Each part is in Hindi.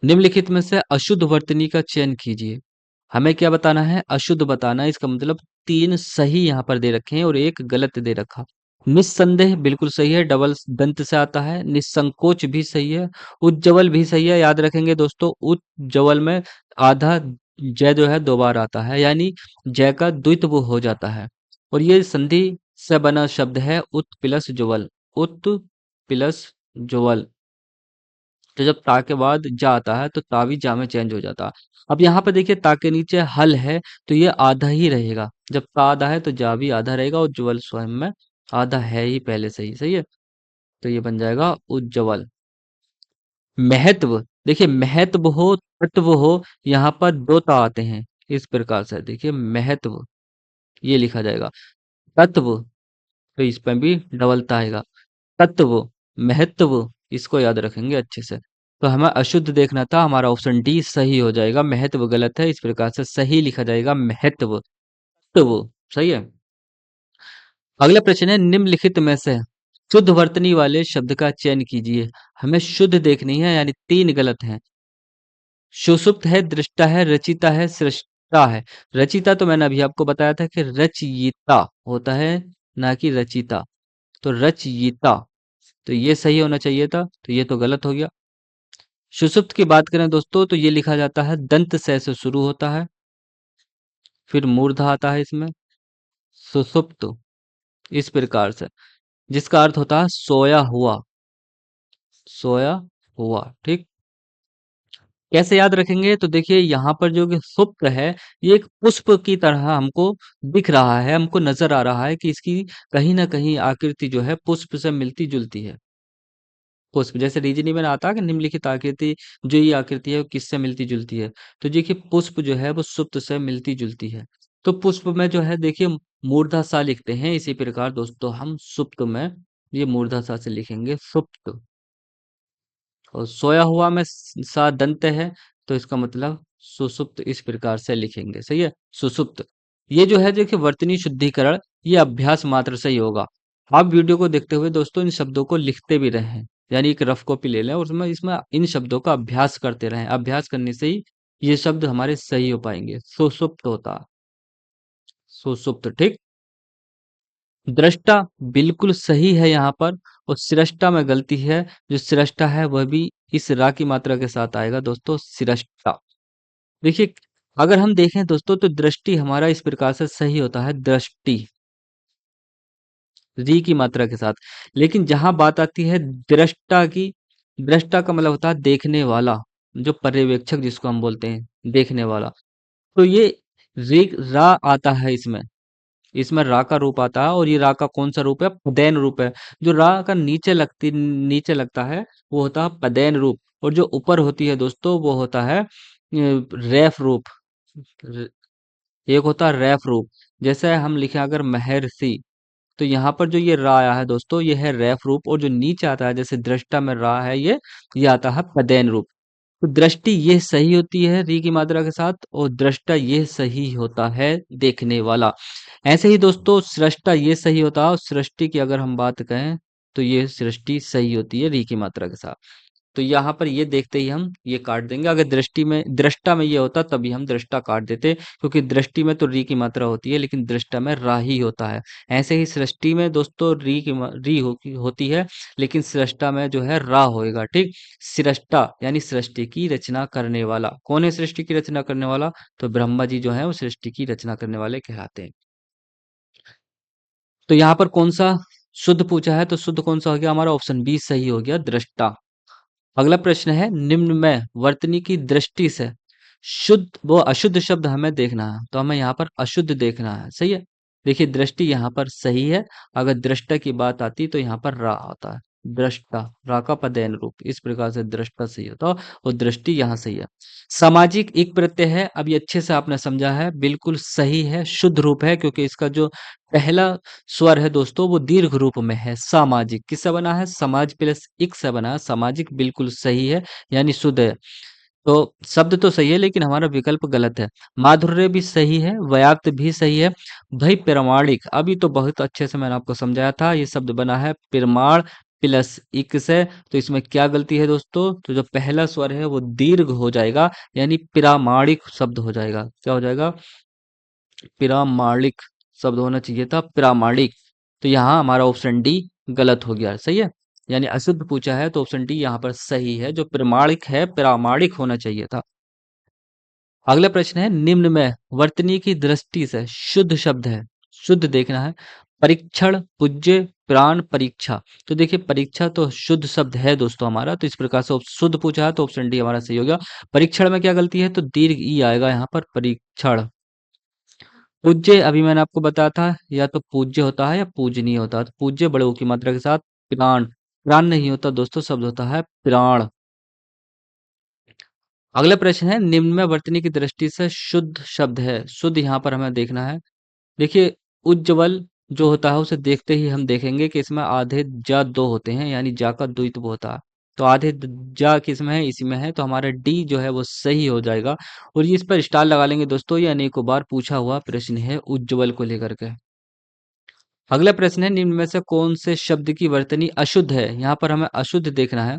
निम्नलिखित में से अशुद्ध वर्तनी का चयन कीजिए। हमें क्या बताना है? अशुद्ध बताना है। इसका मतलब 3 सही यहाँ पर दे रखे हैं और 1 गलत दे रखा। निस्संदेह बिल्कुल सही है, डबल दंत से आता है। निसंकोच भी सही है। उज्ज्वल भी सही है। याद रखेंगे दोस्तों, उज्ज्वल में आधा जय जो है 2 बार आता है, यानी जय का द्वित्व हो जाता है। और ये संधि से बना शब्द है उत प्लस ज्वल। उत प्लस ज्वल। तो जब ता के बाद जा आता है तो ता भी जा में चेंज हो जाता है। अब यहाँ पे देखिए ता के नीचे हल है तो ये आधा ही रहेगा। जब ता आधा है तो जा भी आधा रहेगा और ज्वल स्वयं में आधा है ही पहले से ही। सही है, तो ये बन जाएगा उज्ज्वल। महत्व, देखिए महत्व हो तत्व हो, यहाँ पर 2 ता आते हैं। इस प्रकार से देखिए महत्व ये लिखा जाएगा। तत्व, तो इस पे भी डबलता आएगा। तत्व, महत्व, इसको याद रखेंगे अच्छे से। तो हमें अशुद्ध देखना था, हमारा ऑप्शन डी सही हो जाएगा। महत्व गलत है, इस प्रकार से सही लिखा जाएगा महत्व। तत्व सही है। अगला प्रश्न है, निम्नलिखित में से शुद्ध वर्तनी वाले शब्द का चयन कीजिए। हमें शुद्ध देखनी है, यानी 3 गलत हैं। सुषुप्त है, दृष्टा है, रचिता है, सृष्टा है। रचिता तो मैंने अभी आपको बताया था कि रचयिता होता है, ना कि रचिता। तो रचयिता, तो ये सही होना चाहिए था, तो ये तो गलत हो गया। सुषुप्त की बात करें दोस्तों तो ये लिखा जाता है दंत से शुरू होता है, फिर मूर्धा आता है इसमें, सुषुप्त, इस प्रकार से, जिसका अर्थ होता है सोया हुआ। सोया हुआ, ठीक। कैसे याद रखेंगे? तो देखिए यहाँ पर जो कि सुप्त है, ये एक पुष्प की तरह हमको दिख रहा है, हमको नजर आ रहा है कि इसकी कहीं ना कहीं आकृति जो है पुष्प से मिलती जुलती है। पुष्प, जैसे रीजनिंग में आता है कि निम्नलिखित आकृति, जो ये आकृति है वो किससे मिलती जुलती है? तो देखिए पुष्प जो है वो सुप्त से मिलती जुलती है। तो पुष्प में जो है देखिए मूर्धा सा लिखते हैं, इसी प्रकार दोस्तों हम सुप्त में ये मूर्धा सा से लिखेंगे सुप्त। और सोया हुआ में सा दंत है, तो इसका मतलब सुसुप्त, इस प्रकार से लिखेंगे। सही है, सुसुप्त। ये जो है देखिए वर्तनी शुद्धिकरण, ये अभ्यास मात्र से ही होगा। आप वीडियो को देखते हुए दोस्तों इन शब्दों को लिखते भी रहें, यानी एक रफ कॉपी ले लें और उसमें इसमें इन शब्दों का अभ्यास करते रहें। अभ्यास करने से ही ये शब्द हमारे सही हो पाएंगे। सुसुप्त होता, सुसुप्त, ठीक। दृष्टा बिल्कुल सही है यहाँ पर, और सृष्टा में गलती है। जो सृष्टा है वह भी इस रा की मात्रा के साथ आएगा दोस्तों, सृष्टा। देखिए अगर हम देखें दोस्तों तो दृष्टि हमारा इस प्रकार से सही होता है, दृष्टि, री की मात्रा के साथ। लेकिन जहां बात आती है दृष्टा की, दृष्टा का मतलब होता है देखने वाला, जो पर्यवेक्षक जिसको हम बोलते हैं, देखने वाला। तो ये रे रा आता है इसमें, इसमें रा का रूप आता है, और ये रा का कौन सा रूप है? पदैन रूप है। जो रा का नीचे लगता है वो होता है पदैन रूप, और जो ऊपर होती है दोस्तों वो होता है रेफ रूप। र- एक होता है रेफ रूप। जैसे हम लिखें अगर महर्षि, तो यहाँ पर जो ये रा आया है दोस्तों ये है रेफ रूप, और जो नीचे आता है जैसे दृष्टा में रा है, ये आता है पदैन रूप। तो दृष्टि ये सही होती है री की मात्रा के साथ, और दृष्टा ये सही होता है देखने वाला। ऐसे ही दोस्तों सृष्टा ये सही होता है, और सृष्टि की अगर हम बात कहें तो ये सृष्टि सही होती है री की मात्रा के साथ। तो यहाँ पर ये देखते ही हम ये काट देंगे। अगर दृष्टि में दृष्टा में ये होता तभी हम दृष्टा काट देते, क्योंकि दृष्टि में तो री की मात्रा होती है लेकिन दृष्टा में रा ही होता है। ऐसे ही सृष्टि में दोस्तों होती है, लेकिन सृष्टा में जो है रा होएगा, ठीक। सृष्टा यानी सृष्टि की रचना करने वाला। कौन है सृष्टि की रचना करने वाला? तो ब्रह्मा जी जो है वो सृष्टि की रचना करने वाले कहलाते हैं। तो यहाँ पर कौन सा शुद्ध पूछा है? तो शुद्ध कौन सा हो गया? हमारा ऑप्शन बी सही हो गया, दृष्टा। अगला प्रश्न है, निम्न में वर्तनी की दृष्टि से शुद्ध व अशुद्ध शब्द हमें देखना है। तो हमें यहाँ पर अशुद्ध देखना है। सही है, देखिए दृष्टि यहाँ पर सही है। अगर दृष्टा की बात आती तो यहाँ पर रा आता है, दृष्टा, रा का पदेन रूप, इस प्रकार से दृष्टा सही होता है, और दृष्टि यहाँ सही है। सामाजिक एक प्रत्यय है, अब ये अच्छे से आपने समझा है, बिल्कुल सही है, शुद्ध रूप है, क्योंकि इसका जो पहला स्वर है दोस्तों वो दीर्घ रूप में है। सामाजिक किससे बना है? समाज प्लस इक से बना है। सामाजिक बिल्कुल सही है, यानी शुद्ध है। तो शब्द तो सही है लेकिन हमारा विकल्प गलत है। माधुर्य भी सही है, व्याप्त भी सही है। भाई प्रमाणिक, अभी तो बहुत अच्छे से मैंने आपको समझाया था, ये शब्द बना है प्रमाण, प्लस इक्स है। तो इसमें क्या गलती है दोस्तों? तो जो पहला स्वर है वो दीर्घ हो जाएगा, यानी प्रामाणिक शब्द हो जाएगा। क्या हो जाएगा? प्रामाणिक शब्द होना चाहिए था, प्रामाणिक। तो यहाँ हमारा ऑप्शन डी गलत हो गया। सही है, यानी अशुद्ध पूछा है तो ऑप्शन डी यहाँ पर सही है। जो प्रामाणिक है, प्रामाणिक होना चाहिए था। अगला प्रश्न है, निम्न में वर्तनी की दृष्टि से शुद्ध शब्द है, शुद्ध देखना है। परीक्षण, पूज्य, प्राण, परीक्षा। तो देखिए परीक्षा तो शुद्ध शब्द है दोस्तों हमारा, तो इस प्रकार से शुद्ध पूछा है तो ऑप्शन डी हमारा सही हो गया। परीक्षण में क्या गलती है? तो दीर्घ ई आएगा यहाँ पर, परीक्षण। पूज्य अभी मैंने आपको बताया था, या तो पूज्य होता है या पूजनीय होता है। तो पूज्य बड़े ऊ की मात्रा के साथ। प्राण, प्राण नहीं होता दोस्तों, शब्द होता है प्राण। अगला प्रश्न है, निम्न में वर्तनी की दृष्टि से शुद्ध शब्द है, शुद्ध यहाँ पर हमें देखना है। देखिए उज्ज्वल जो होता है उसे देखते ही हम देखेंगे कि इसमें आधे जा दो होते हैं, यानी जा का द्वित्व होता है। तो आधे जा किस में है? इसी में है। तो हमारा डी जो है वो सही हो जाएगा। और ये इस पर स्टार लगा लेंगे दोस्तों, ये अनेकों बार पूछा हुआ प्रश्न है उज्ज्वल को लेकर के। अगला प्रश्न है, निम्न में से कौन से शब्द की वर्तनी अशुद्ध है? यहाँ पर हमें अशुद्ध देखना है।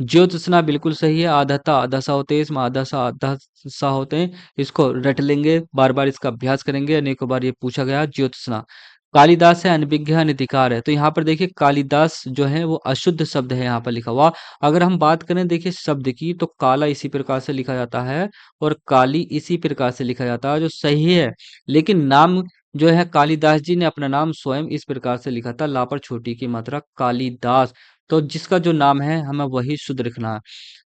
ज्योत्सना बिल्कुल सही है, आधाता आधासा होते हैं, इसमें आधासा आधासा होते हैं। इसको रट लेंगे, बार बार इसका अभ्यास करेंगे, अनेकों बार ये पूछा गया। ज्योत्सना। कालिदास है, अनभिज्ञ है, अनधिकार है। तो यहाँ पर देखिए कालिदास जो है वो अशुद्ध शब्द है यहाँ पर लिखा हुआ। अगर हम बात करें देखिए शब्द की, तो काला इसी प्रकार से लिखा जाता है और काली इसी प्रकार से लिखा जाता है, जो सही है। लेकिन नाम जो है, कालिदास जी ने अपना नाम स्वयं इस प्रकार से लिखा था, ला पर छोटी की मात्रा, कालिदास। तो जिसका जो नाम है हमें वही शुद्ध रखना है।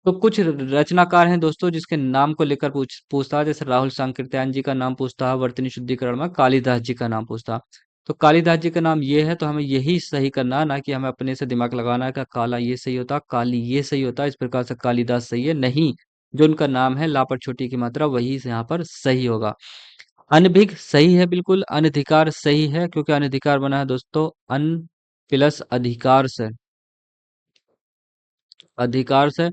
तो कुछ रचनाकार हैं दोस्तों जिसके नाम को लेकर पूछता है, जैसे राहुल सांकृत्यायन जी का नाम पूछता है, वर्तनी शुद्धिकरण में कालिदास जी का नाम पूछता है। तो कालिदास जी का नाम ये है, तो हमें यही सही करना है, ना कि हमें अपने से दिमाग लगाना है कि काला ये सही होता, काली ये सही होता। इस प्रकार से कालिदास सही है नहीं, जो उनका नाम है ला पर छोटी की मात्रा वही से यहाँ पर सही होगा। अनभिग सही है बिल्कुल, अनधिकार सही है, क्योंकि अनधिकार बना है दोस्तों अन प्लस अधिकार से, अधिकार से।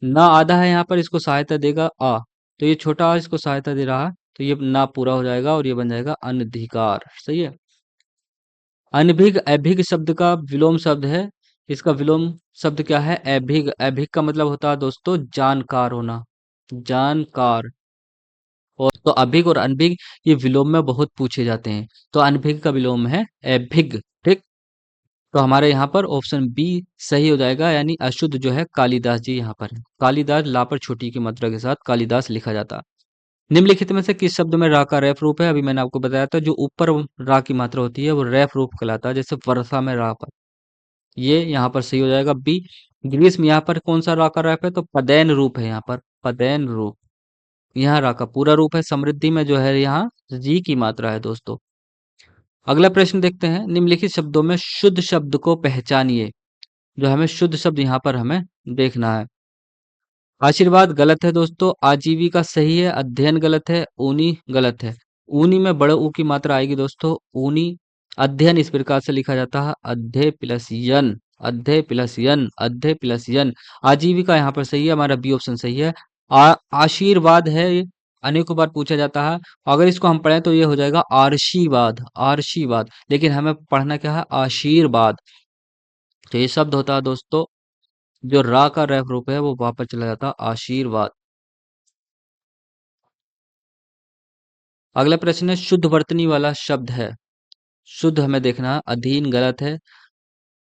ना आधा है यहाँ पर, इसको सहायता देगा आ, तो ये छोटा आ इसको सहायता दे रहा है, तो ये ना पूरा हो जाएगा और ये बन जाएगा अनधिकार। सही है। अनभिग अभिग शब्द का विलोम शब्द है, इसका विलोम शब्द क्या है? अभिग। अभिग का मतलब होता है दोस्तों जानकार होना, जानकार। और तो अभिग और अनभिग ये विलोम में बहुत पूछे जाते हैं। तो अनभिग का विलोम है अभिग। ठीक। तो हमारे यहाँ पर ऑप्शन बी सही हो जाएगा, यानी अशुद्ध जो है कालिदास जी यहाँ पर है। कालिदास ला पर छोटी की मात्रा के साथ कालिदास लिखा जाता है। निम्नलिखित में से किस शब्द में रा का रैफ रूप है? अभी मैंने आपको बताया था, जो ऊपर रा की मात्रा होती है वो रैफ रूप कहलाता है, जैसे वर्षा में रा पर। ये यहाँ पर सही हो जाएगा बी। ग्रीष्म यहाँ पर कौन सा रा का रैफ है? तो पदैन रूप है यहाँ पर, पदैन रूप। यहाँ रा का पूरा रूप है। समृद्धि में जो है यहाँ जी की मात्रा है दोस्तों। अगला प्रश्न देखते हैं, निम्नलिखित शब्दों में शुद्ध शब्द को पहचानिए। जो हमें शुद्ध शब्द यहाँ पर हमें देखना है। आशीर्वाद गलत है दोस्तों, आजीविका सही है, अध्ययन गलत है, ऊनी गलत है। ऊनी में बड़े ऊ की मात्रा आएगी दोस्तों, ऊनी। अध्ययन इस प्रकार से लिखा जाता है, अध्यय प्लस यन, अध्यय प्लस यन, अध्यय प्लस यन। आजीविका यहाँ पर सही है, हमारा बी ऑप्शन सही है। आशीर्वाद है, ये अनेकों बार पूछा जाता है। अगर इसको हम पढ़ें तो ये हो जाएगा आर्शीवाद, आर्शीवाद। लेकिन हमें पढ़ना क्या है? आशीर्वाद। तो ये शब्द होता है दोस्तों, जो रा का रैफ रूप है वो वहां पर चला जाता है, आशीर्वाद। अगला प्रश्न है, शुद्ध वर्तनी वाला शब्द है। शुद्ध हमें देखना है, अधीन गलत है,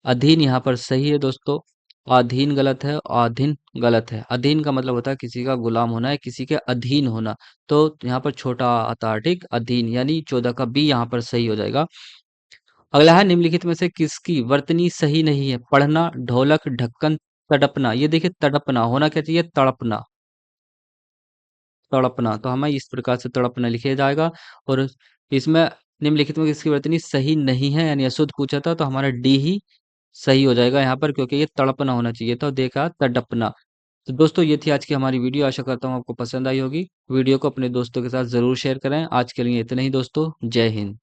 अधीन यहाँ पर सही है दोस्तों। अधीन गलत है, अधीन गलत है। अधीन का मतलब होता है किसी का गुलाम होना है, किसी के अधीन होना। तो यहाँ पर छोटा आता है, ठीक, अधीन, यानी 14 का बी यहाँ पर सही हो जाएगा। अगला है, निम्नलिखित में से किसकी वर्तनी सही नहीं है? पढ़ना, ढोलक, ढक्कन, तड़पना। ये देखिए तड़पना होना क्या चाहिए? तड़पना, तड़पना। तो हमें इस प्रकार से तड़पना लिखा जाएगा। और इसमें निम्नलिखित में किसकी वर्तनी सही नहीं है, यानी अशुद्ध पूछा था, तो हमारा डी ही सही हो जाएगा यहाँ पर, क्योंकि ये तड़पना होना चाहिए था, देखा तड़पना। तो दोस्तों ये थी आज की हमारी वीडियो, आशा करता हूँ आपको पसंद आई होगी। वीडियो को अपने दोस्तों के साथ जरूर शेयर करें। आज के लिए इतना ही दोस्तों, जय हिंद।